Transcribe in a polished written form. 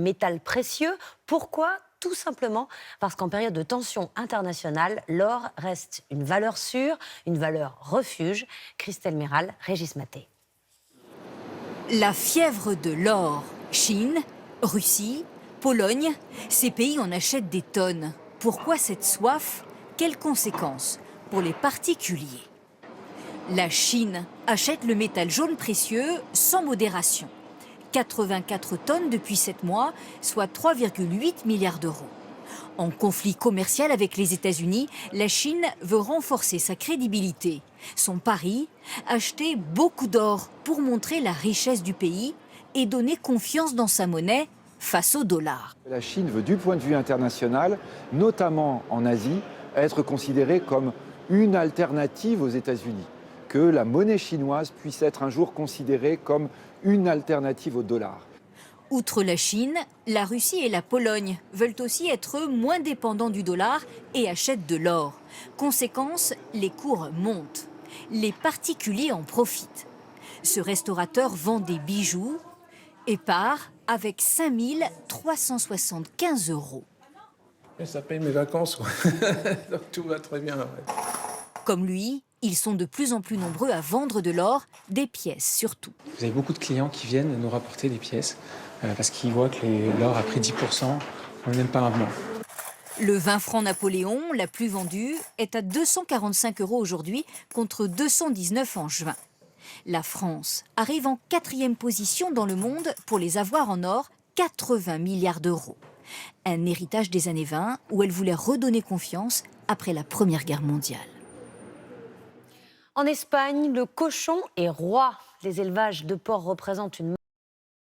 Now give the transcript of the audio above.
Métal précieux, pourquoi? Tout simplement parce qu'en période de tension internationale, l'or reste une valeur sûre, une valeur refuge. Christelle Méral, Régis Maté. La fièvre de l'or. Chine, Russie, Pologne, ces pays en achètent des tonnes. Pourquoi cette soif? Quelles conséquences pour les particuliers? La Chine achète le métal jaune précieux sans modération. 84 tonnes depuis 7 mois, soit 3,8 milliards d'euros. En conflit commercial avec les États-Unis, la Chine veut renforcer sa crédibilité. Son pari, acheter beaucoup d'or pour montrer la richesse du pays et donner confiance dans sa monnaie face au dollar. La Chine veut, du point de vue international, notamment en Asie, être considérée comme une alternative aux États-Unis. Que la monnaie chinoise puisse être un jour considérée comme une alternative au dollar. Outre la Chine, la Russie et la Pologne veulent aussi être moins dépendants du dollar et achètent de l'or. Conséquence, les cours montent. Les particuliers en profitent. Ce restaurateur vend des bijoux et part avec 5 375 euros. Et ça paye mes vacances, quoi. Donc tout va très bien. Ouais. Comme lui, ils sont de plus en plus nombreux à vendre de l'or, des pièces surtout. Vous avez beaucoup de clients qui viennent nous rapporter des pièces parce qu'ils voient que l'or a pris 10%, on n'aime pas un mois. Le 20 francs Napoléon, la plus vendue, est à 245 euros aujourd'hui contre 219 en juin. La France arrive en 4e position dans le monde pour les avoirs en or, 80 milliards d'euros. Un héritage des années 20 où elle voulait redonner confiance après la Première Guerre mondiale. En Espagne, le cochon est roi. Les élevages de porcs représentent une